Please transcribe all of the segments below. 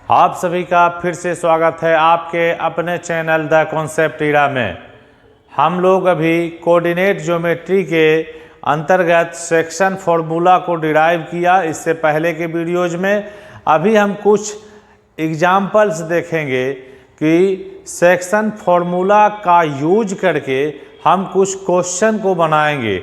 आप सभी का फिर से स्वागत है आपके अपने चैनल द कॉन्सेप्ट इरा में। हम लोग अभी कोऑर्डिनेट ज्योमेट्री के अंतर्गत सेक्शन फॉर्मूला को डिराइव किया इससे पहले के वीडियोज में। अभी हम कुछ एग्जाम्पल्स देखेंगे कि सेक्शन फॉर्मूला का यूज करके हम कुछ क्वेश्चन को बनाएंगे।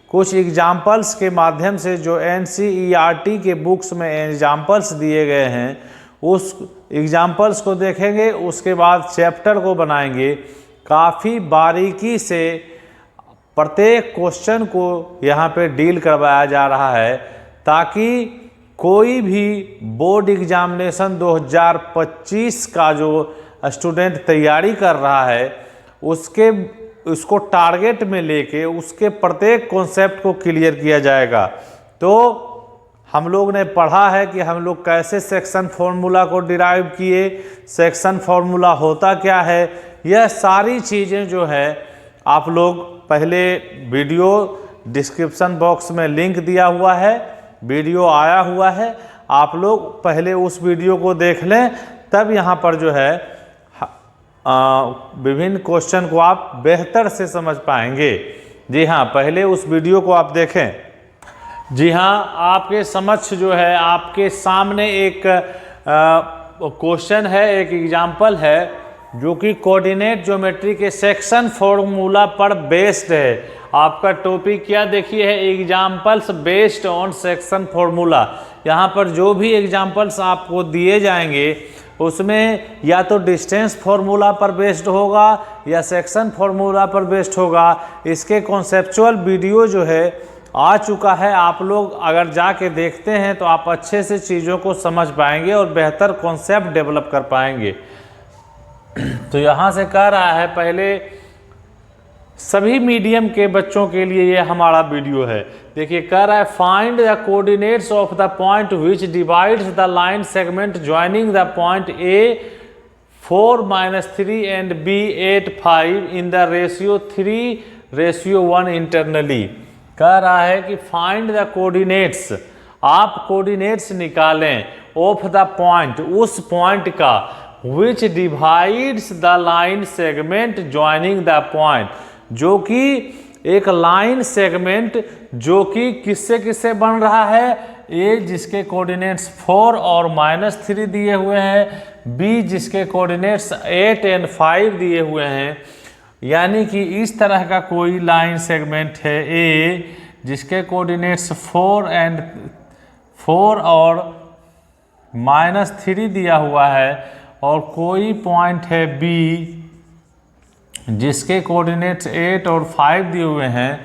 कुछ एग्जाम्पल्स के माध्यम से जो NCERT के बुक्स में एग्जाम्पल्स दिए गए हैं उस एग्जाम्पल्स को देखेंगे, उसके बाद चैप्टर को बनाएंगे। काफ़ी बारीकी से प्रत्येक क्वेश्चन को यहाँ पे डील करवाया जा रहा है ताकि कोई भी बोर्ड एग्जामिनेशन 2025 का जो स्टूडेंट तैयारी कर रहा है उसको टारगेट में लेके उसके प्रत्येक कॉन्सेप्ट को क्लियर किया जाएगा। तो हम लोग ने पढ़ा है कि हम लोग कैसे सेक्शन फॉर्मूला को डिराइव किए, सेक्शन फॉर्मूला होता क्या है। यह सारी चीज़ें जो है आप लोग पहले वीडियो डिस्क्रिप्शन बॉक्स में लिंक दिया हुआ है, वीडियो आया हुआ है, आप लोग पहले उस वीडियो को देख लें, तब यहाँ पर जो है विभिन्न क्वेश्चन को आप बेहतर से समझ पाएंगे। जी हाँ, पहले उस वीडियो को आप देखें। जी हाँ, आपके समक्ष जो है आपके सामने एक क्वेश्चन है, एक एग्जाम्पल है जो कि कोऑर्डिनेट ज्योमेट्री के सेक्शन फॉर्मूला पर बेस्ड है। आपका टॉपिक क्या देखिए है, examples based on section formula. यहाँ पर जो भी एग्जाम्पल्स आपको दिए जाएंगे उसमें या तो डिस्टेंस फॉर्मूला पर बेस्ड होगा या सेक्शन फॉर्मूला पर बेस्ड होगा। इसके कॉन्सेप्चुअल वीडियो जो है आ चुका है, आप लोग अगर जाके देखते हैं तो आप अच्छे से चीज़ों को समझ पाएंगे और बेहतर कॉन्सेप्ट डेवलप कर पाएंगे। तो यहाँ से कह रहा है, पहले सभी मीडियम के बच्चों के लिए ये हमारा वीडियो है। देखिए कह रहा है, find the coordinates of the point which divides the line segment joining the point A 4-3 and B 8-5 in the ratio 3:1 internally. कह रहा है कि फाइंड द कोऑर्डिनेट्स, आप कोऑर्डिनेट्स निकालें ऑफ द पॉइंट, उस पॉइंट का, विच divides the line segment joining the point, जो कि एक लाइन सेगमेंट जो कि किससे किससे बन रहा है, A जिसके कोऑर्डिनेट्स 4 और -3 दिए हुए हैं, B जिसके कोऑर्डिनेट्स 8 और 5 दिए हुए हैं। यानी कि इस तरह का कोई लाइन सेगमेंट है A जिसके कोऑर्डिनेट्स 4 और -3 दिया हुआ है, और कोई पॉइंट है B जिसके कोऑर्डिनेट्स 8 और 5 दिए हुए हैं।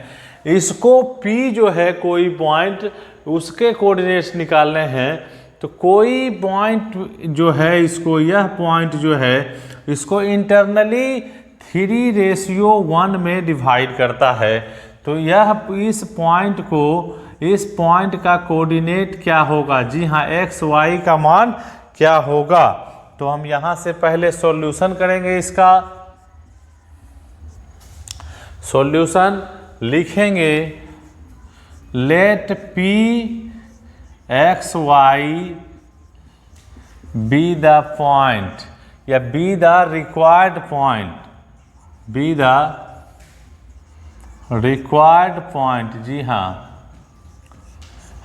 इसको P जो है कोई पॉइंट, उसके कोऑर्डिनेट्स निकालने हैं। तो कोई पॉइंट जो है इसको, यह पॉइंट जो है इसको इंटरनली 3:1 में डिवाइड करता है। तो यह इस पॉइंट का कोऑर्डिनेट क्या होगा, जी हाँ x y का मान क्या होगा। तो हम यहाँ से पहले सॉल्यूशन करेंगे, इसका सॉल्यूशन लिखेंगे। Let P x y be the point या be the required point, be the required point. जी हाँ,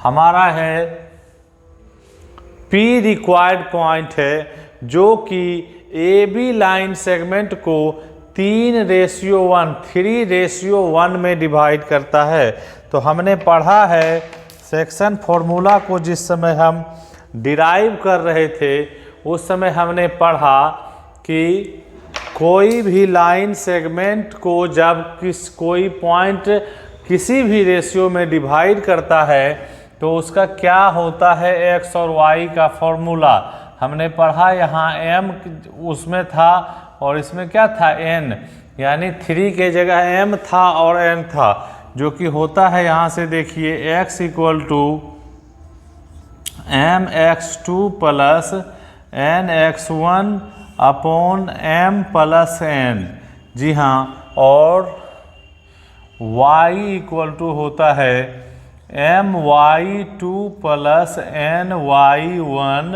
हमारा है P रिक्वायर्ड पॉइंट है जो कि AB लाइन सेगमेंट को 3:1 में डिवाइड करता है। तो हमने पढ़ा है सेक्शन फॉर्मूला को, जिस समय हम डिराइव कर रहे थे उस समय हमने पढ़ा कि कोई भी लाइन सेगमेंट को जब कोई पॉइंट किसी भी रेशियो में डिवाइड करता है तो उसका क्या होता है, x और y का फॉर्मूला हमने पढ़ा। यहाँ m उसमें था और इसमें क्या था, n, यानी 3 के जगह m था और n था, जो कि होता है, यहाँ से देखिए, x = mx2 + nx1 / m + n। जी हाँ, और y = होता है my2 + ny1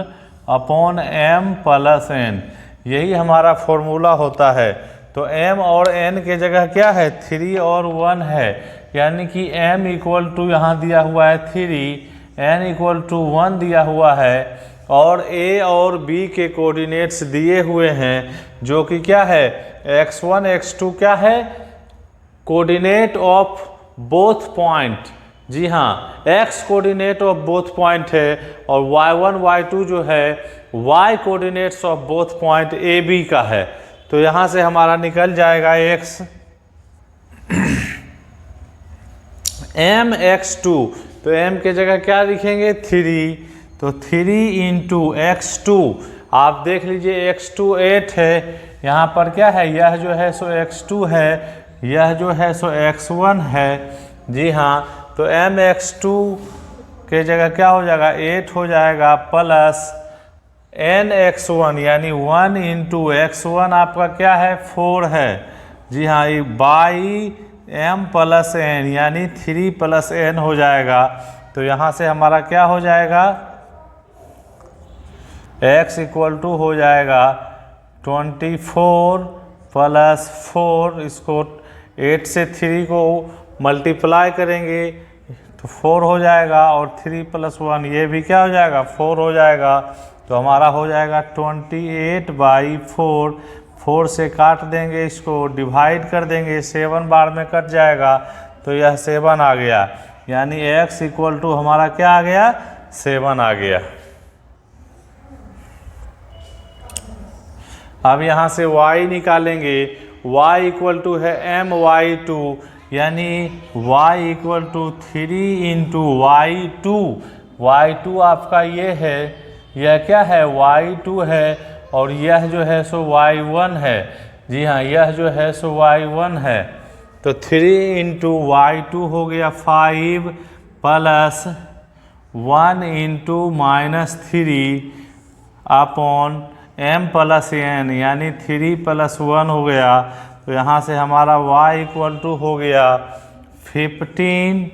upon m plus n, यही हमारा फॉर्मूला होता है। तो m और n के जगह क्या है, 3 और 1 है, यानी कि m इक्वल टू यहाँ दिया हुआ है 3, n इक्वल टू 1 दिया हुआ है, और a और b के कोऑर्डिनेट्स दिए हुए हैं, जो कि क्या है, x1 x2 क्या है, कोऑर्डिनेट ऑफ बोथ पॉइंट। जी हाँ, x coordinate of both point है, और y1 y2 जो है y coordinates of both point A B का है। तो यहाँ से हमारा निकल जाएगा x m x2, तो m के जगह क्या लिखेंगे 3, तो 3 इंटू x2, आप देख लीजिए x2 8 है, यहाँ पर क्या है, यह जो है सो x2 है, यह जो है सो x1 है। जी हाँ, तो m x2 के जगह क्या हो जाएगा 8 हो जाएगा, प्लस n x1 यानी 1 इंटू x1 आपका क्या है 4 है। जी हाँ, ये बाई m प्लस n यानी 3 प्लस n हो जाएगा। तो यहाँ से हमारा क्या हो जाएगा, x इक्वल टू हो जाएगा 24 प्लस 4, इसको 8 से 3 को मल्टीप्लाई करेंगे तो 4 हो जाएगा, और 3 प्लस 1 ये भी क्या हो जाएगा 4 हो जाएगा। तो हमारा हो जाएगा 28/4, 4 से काट देंगे, इसको डिवाइड कर देंगे, 7 बार में कट जाएगा, तो यह 7 आ गया, यानी x इक्वल टू हमारा क्या आ गया 7 आ गया। अब यहाँ से y निकालेंगे, y इक्वल टू है my2, यानी y equal to 3 into y2, y2 आपका ये है, यह क्या है y2 है, और यह जो है सो y1 है। जी हाँ, यह जो है सो y1 है, तो 3 इंटू y2 हो गया 5 plus 1 into -3 upon m plus n, यानी 3 प्लस 1 हो गया। तो यहाँ से हमारा y इक्वल टू हो गया 15,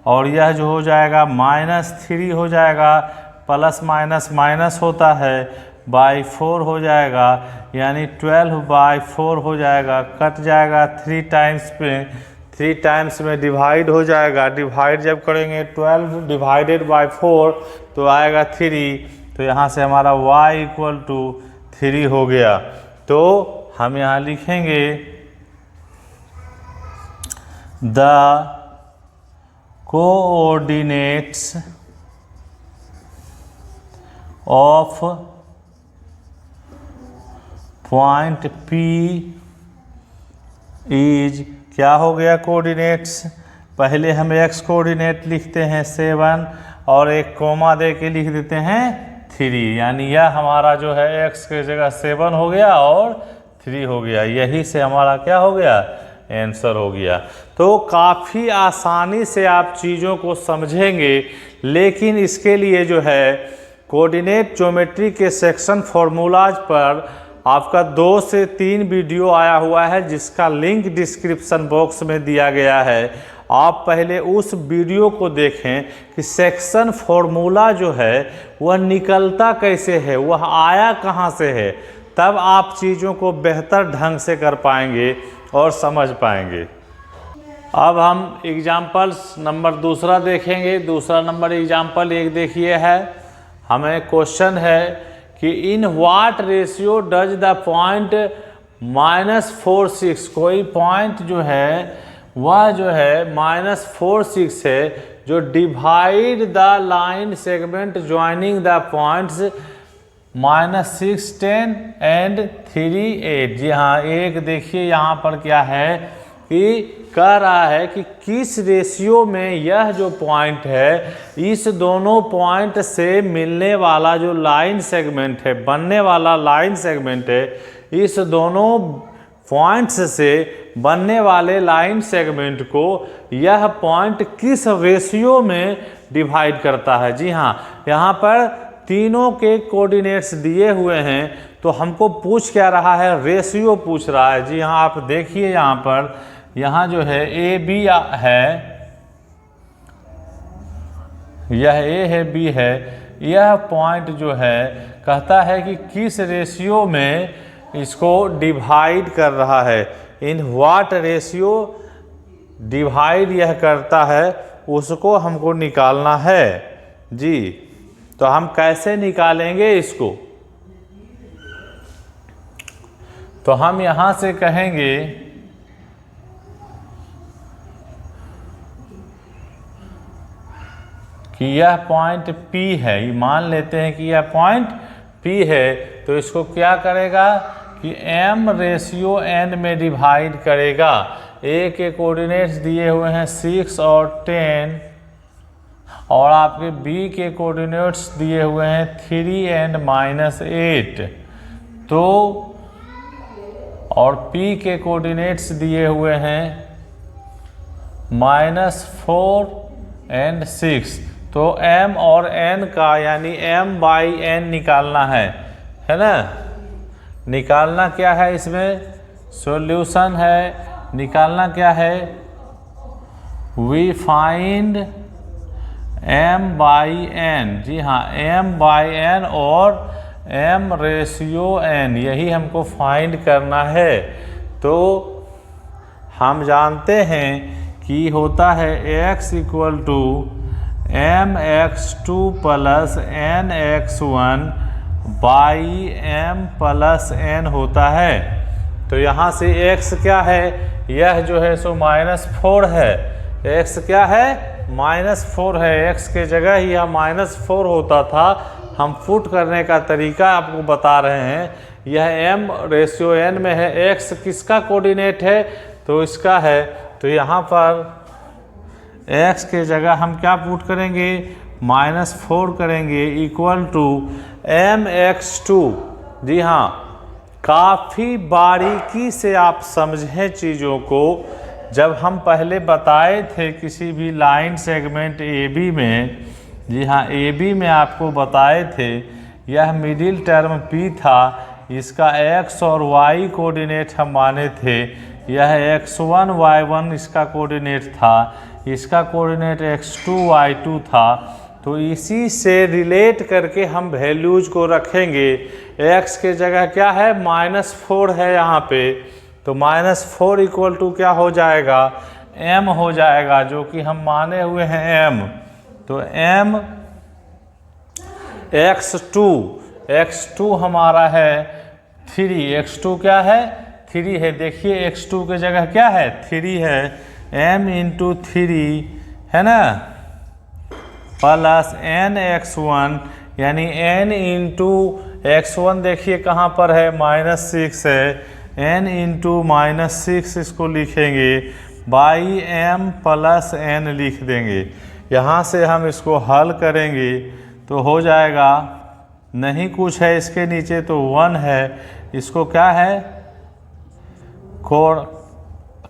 और यह जो हो जाएगा -3 हो जाएगा, प्लस माइनस माइनस होता है, बाई 4 हो जाएगा, यानी 12/4 हो जाएगा, कट जाएगा 3 टाइम्स पे, 3 टाइम्स में डिवाइड हो जाएगा, डिवाइड जब करेंगे 12 डिवाइडेड बाई 4 तो आएगा 3, तो यहाँ से हमारा y इक्वल टू 3 हो गया। तो हम यहाँ लिखेंगे the coordinates of point P is, क्या हो गया कोऑर्डिनेट्स, पहले हम x कोऑर्डिनेट लिखते हैं 7 और एक कोमा दे के लिख देते हैं 3, यानी यह हमारा जो है x के जगह 7 हो गया और 3 हो गया, यही से हमारा क्या हो गया आंसर हो गया। तो काफ़ी आसानी से आप चीज़ों को समझेंगे, लेकिन इसके लिए जो है कोऑर्डिनेट ज्योमेट्री के सेक्शन फॉर्मूलाज पर आपका 2 से 3 वीडियो आया हुआ है, जिसका लिंक डिस्क्रिप्शन बॉक्स में दिया गया है। आप पहले उस वीडियो को देखें कि सेक्शन फॉर्मूला जो है वह निकलता कैसे है, वह आया कहाँ से है, तब आप चीज़ों को बेहतर ढंग से कर पाएंगे और समझ पाएंगे। अब हम एग्जाम्पल्स नंबर दूसरा देखेंगे। दूसरा नंबर एग्जाम्पल एक देखिए है, हमें क्वेश्चन है कि in what ratio does the point -4 6, कोई पॉइंट जो है वह जो है -4 6 है, जो divide the line segment joining the points -6 10 and 3 8। जी हाँ, एक देखिए यहाँ पर क्या है कि कह रहा है कि किस रेशियो में यह जो पॉइंट है इस दोनों पॉइंट से मिलने वाला जो लाइन सेगमेंट है, बनने वाला लाइन सेगमेंट है, इस दोनों पॉइंट्स से बनने वाले लाइन सेगमेंट को यह पॉइंट किस रेशियो में डिवाइड करता है। जी हाँ, यहाँ पर तीनों के कोऑर्डिनेट्स दिए हुए हैं, तो हमको पूछ क्या रहा है, रेशियो पूछ रहा है। जी हाँ, आप देखिए यहाँ पर, यहाँ जो है ए बी है, यह ए है बी है, यह पॉइंट जो है कहता है कि किस रेशियो में इसको डिवाइड कर रहा है, इन व्हाट रेशियो डिवाइड यह करता है, उसको हमको निकालना है जी। तो हम कैसे निकालेंगे इसको? तो हम यहां से कहेंगे कि यह पॉइंट P है, ये मान लेते हैं कि यह पॉइंट P है। तो इसको क्या करेगा कि m रेशियो n में डिवाइड करेगा। A के कोऑर्डिनेट्स दिए हुए हैं 6 और 10 और आपके B के कोऑर्डिनेट्स दिए हुए हैं 3 and -8। तो और P के कोऑर्डिनेट्स दिए हुए हैं -4 and 6। तो m और n का यानी m/n निकालना है ना। निकालना क्या है इसमें? सॉल्यूशन है। निकालना क्या है? We find m/n। जी हाँ, m/n और m रेशियो n, यही हमको फाइंड करना है। तो हम जानते हैं कि होता है x = mx2 + nx1 m + n होता है। तो यहाँ से x क्या है? यह जो है सो -4 है। x क्या है? -4 है। x के जगह ही यह -4 होता था। हम पुट करने का तरीका आपको बता रहे हैं। यह m रेशियो n में है। x किसका कोऑर्डिनेट है? तो इसका है। तो यहाँ पर x के जगह हम क्या पुट करेंगे? -4 करेंगे = mx2। जी हाँ, काफ़ी बारीकी से आप समझें चीज़ों को। जब हम पहले बताए थे किसी भी लाइन सेगमेंट AB में, जी हाँ AB में आपको बताए थे, यह मिडिल टर्म P था। इसका x और y कोऑर्डिनेट हम माने थे। यह x1 y1 इसका कोऑर्डिनेट था। इसका कोऑर्डिनेट x2 y2 था। तो इसी से रिलेट करके हम वैल्यूज को रखेंगे। x के जगह क्या है? -4 है यहाँ पे। तो -4 = क्या हो जाएगा? m हो जाएगा, जो कि हम माने हुए हैं m। तो m x2 हमारा है 3। x2 क्या है? 3 है। देखिए x2 के जगह क्या है? 3 है। m × 3 है ना, प्लस nx1 यानी n × x1 देखिए कहाँ पर है? -6 है। n × -6 इसको लिखेंगे, m + n लिख देंगे। यहाँ से हम इसको हल करेंगे तो हो जाएगा, नहीं कुछ है इसके नीचे तो 1 है। इसको क्या है?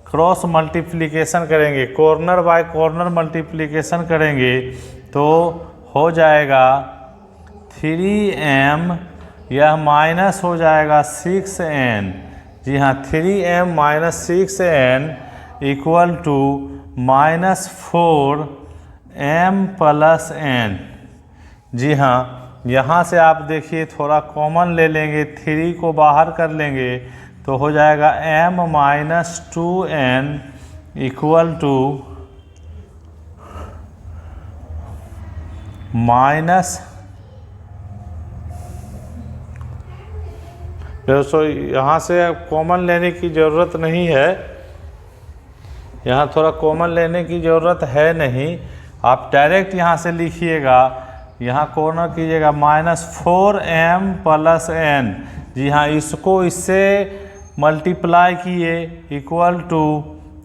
क्रॉस मल्टीप्लिकेशन करेंगे, कॉर्नर बाय कॉर्नर मल्टीप्लिकेशन करेंगे तो हो जाएगा 3m, यह माइनस हो जाएगा 6n। जी हाँ, 3m - 6n = -4m + n। जी हाँ, यहाँ से आप देखिए थोड़ा कॉमन ले लेंगे, 3 को बाहर कर लेंगे तो हो जाएगा m - 2n = यहाँ से कॉमन लेने की ज़रूरत नहीं है। यहाँ थोड़ा कॉमन लेने की ज़रूरत है नहीं, आप डायरेक्ट यहाँ से लिखिएगा। यहाँ कॉर्नर कीजिएगा -4m + n। जी हाँ, इसको इससे मल्टीप्लाई किए =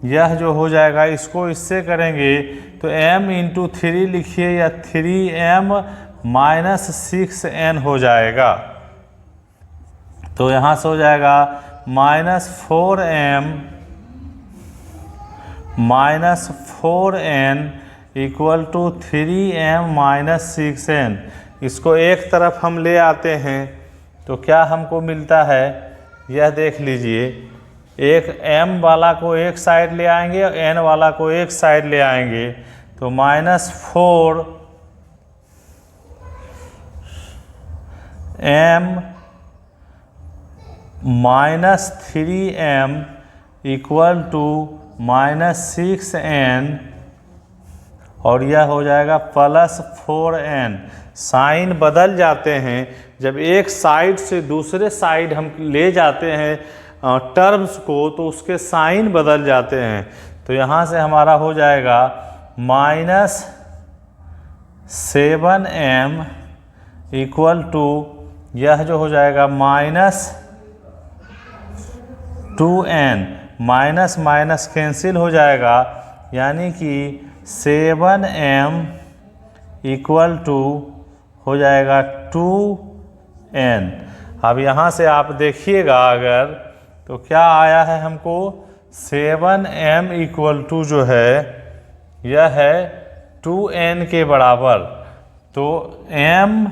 यह जो हो जाएगा, इसको इससे करेंगे तो m × 3 लिखिए या 3m - 6n हो जाएगा। तो यहाँ से हो जाएगा -4m - 4n = 3m - 6n। इसको एक तरफ हम ले आते हैं तो क्या हमको मिलता है? यह देख लीजिए, एक m वाला को एक साइड ले आएंगे और n वाला को एक साइड ले आएंगे तो -4 m -3m equal to -6n और यह हो जाएगा +4n। साइन बदल जाते हैं जब एक साइड से दूसरे साइड हम ले जाते हैं टर्म्स को, तो उसके साइन बदल जाते हैं। तो यहाँ से हमारा हो जाएगा -7m इक्वल टू यह जो हो जाएगा -2n, माइनस माइनस कैंसिल हो जाएगा, यानी कि 7m इक्वल टू हो जाएगा 2n। अब यहाँ से आप देखिएगा अगर, तो क्या आया है हमको 7m इक्वल टू जो है यह है 2n के बराबर। तो m/n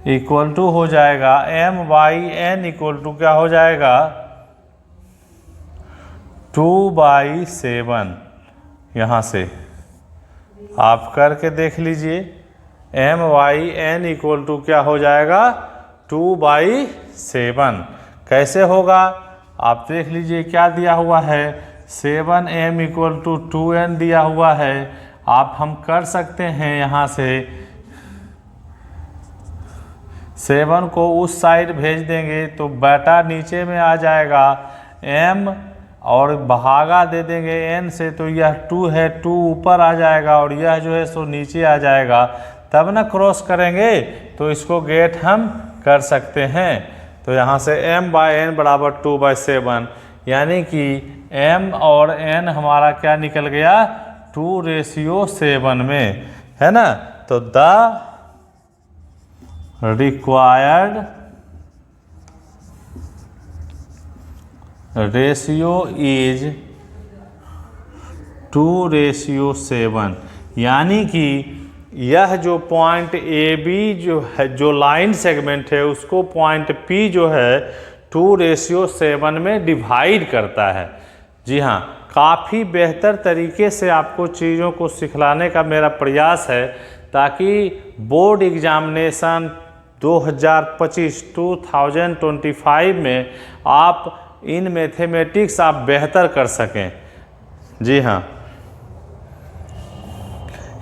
इक्वल टू हो जाएगा m/n इक्वल टू क्या हो जाएगा 2/7। यहाँ से आप करके देख लीजिए m/n इक्वल टू क्या हो जाएगा 2/7। कैसे होगा आप देख लीजिए, क्या दिया हुआ है 7m इक्वल टू 2n दिया हुआ है। आप हम कर सकते हैं यहाँ से 7 को उस साइड भेज देंगे तो बेटा नीचे में आ जाएगा m और भागा दे देंगे n से, तो यह 2 है, 2 ऊपर आ जाएगा और यह जो है सो नीचे आ जाएगा। तब ना क्रॉस करेंगे तो इसको गेट हम कर सकते हैं। तो यहाँ से m/n बराबर 2/7, यानी कि m और n हमारा क्या निकल गया 2:7 में, है ना। तो द रिक्वायर्ड रेशियो इज 2:7, यानी कि यह जो पॉइंट ए बी जो है, जो लाइन सेगमेंट है, उसको पॉइंट पी जो है 2:7 में डिवाइड करता है। जी हाँ, काफ़ी बेहतर तरीके से आपको चीज़ों को सिखलाने का मेरा प्रयास है, ताकि बोर्ड एग्जामिनेशन 2025 में आप इन मैथमेटिक्स आप बेहतर कर सकें। जी हाँ,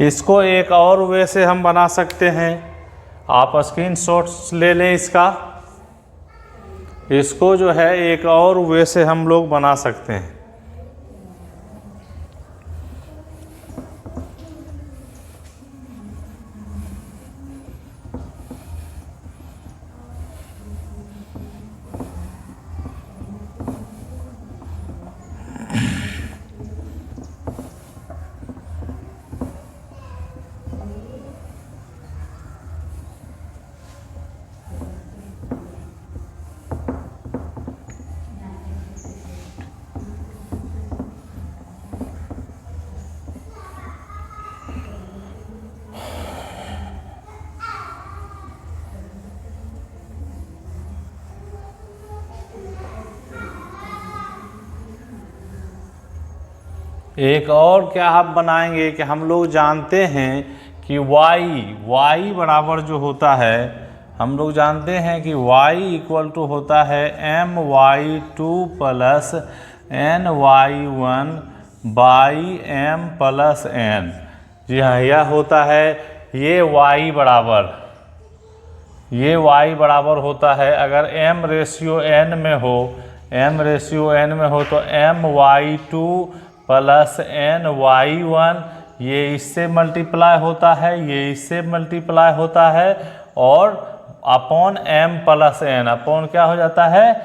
इसको एक और वे से हम बना सकते हैं। आप स्क्रीनशॉट्स ले लें इसका। इसको जो है एक और वे से हम लोग बना सकते हैं। एक और क्या आप बनाएंगे कि हम लोग जानते हैं कि y बराबर जो होता है, हम लोग जानते हैं कि y इक्वल टू होता है my2 plus ny1 by m plus n। जी हाँ, यह होता है ये y बराबर होता है, अगर m/n में हो तो my2 प्लस ny1, ये इससे मल्टीप्लाई होता है, ये इससे मल्टीप्लाई होता है, और upon m plus n, upon क्या हो जाता है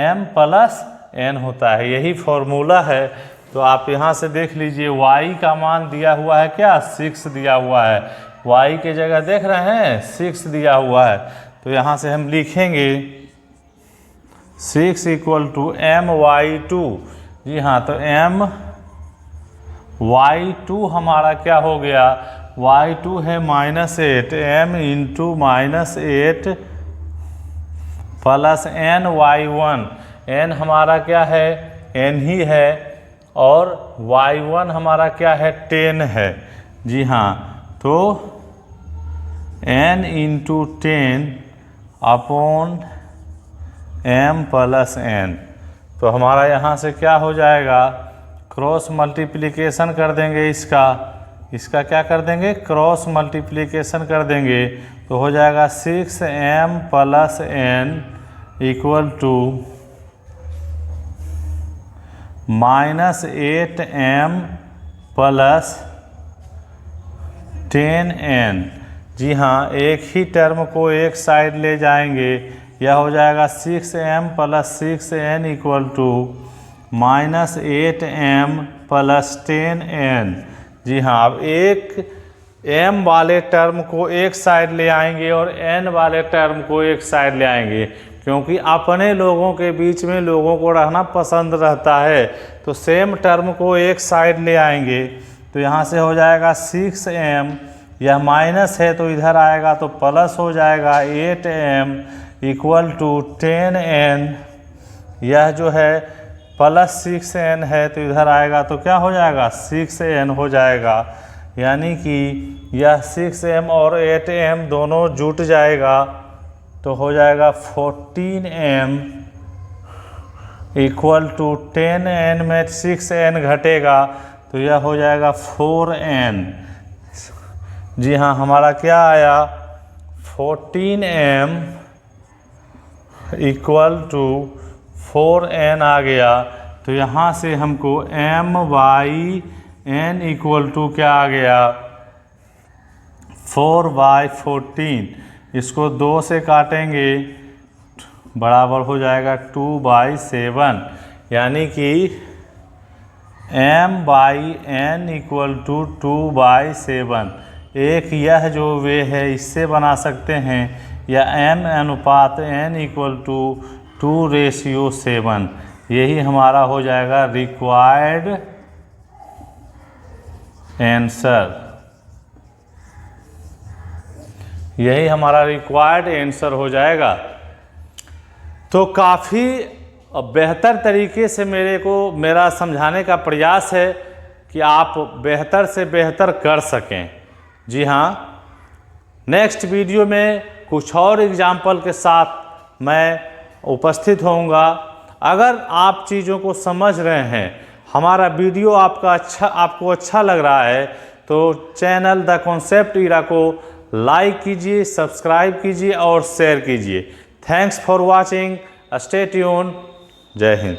m प्लस n होता है। यही फॉर्मूला है। तो आप यहाँ से देख लीजिए y का मान दिया हुआ है क्या 6 दिया हुआ है, y के जगह देख रहे हैं 6 दिया हुआ है। तो यहाँ से हम लिखेंगे 6 इक्वल टू my2। जी हाँ, तो y2 हमारा क्या हो गया, y2 है -8, m into -8 plus ny1, n हमारा क्या है n ही है, और y1 हमारा क्या है 10 है। जी हाँ, तो n into 10 upon m plus n। तो हमारा यहाँ से क्या हो जाएगा, क्रॉस मल्टीप्लिकेशन कर देंगे इसका क्या कर देंगे, क्रॉस मल्टीप्लिकेशन कर देंगे तो हो जाएगा 6m plus n equal to -8m plus 10n। जी हाँ, एक ही टर्म को एक साइड ले जाएंगे, यह हो जाएगा 6m plus 6n equal to -8m plus 10n। जी हाँ, अब एक m वाले टर्म को एक साइड ले आएंगे और n वाले टर्म को एक साइड ले आएंगे, क्योंकि अपने लोगों के बीच में लोगों को रहना पसंद रहता है, तो सेम टर्म को एक साइड ले आएंगे। तो यहाँ से हो जाएगा 6m, यह माइनस है तो इधर आएगा तो प्लस हो जाएगा 8m इक्वल टू 10n। यह जो है प्लस 6n है तो इधर आएगा तो क्या हो जाएगा, 6n हो जाएगा। यानी कि यह 6m और 8m दोनों जुट जाएगा तो हो जाएगा 14m इक्वल टू 10n में 6n घटेगा तो यह हो जाएगा 4n। जी हाँ, हमारा क्या आया, 14m इक्वल टू 4n आ गया। तो यहाँ से हमको m/n इक्वल टू क्या आ गया, 4/14। इसको 2 से काटेंगे बराबर हो जाएगा 2/7, यानी कि m/n इक्वल टू 2/7। एक यह जो वे है इससे बना सकते हैं, या m अनुपात n इक्वल टू 2:7। यही हमारा हो जाएगा रिक्वायर्ड आंसर। यही हमारा रिक्वायर्ड आंसर हो जाएगा। तो काफ़ी बेहतर तरीके से मेरा समझाने का प्रयास है कि आप बेहतर से बेहतर कर सकें। जी हाँ, नेक्स्ट वीडियो में कुछ और एग्जाम्पल के साथ मैं उपस्थित होऊंगा। अगर आप चीज़ों को समझ रहे हैं, हमारा वीडियो आपको अच्छा लग रहा है, तो चैनल द कॉन्सेप्ट इरा को लाइक कीजिए, सब्सक्राइब कीजिए और शेयर कीजिए। Thanks for watching, stay tune. जय हिंद।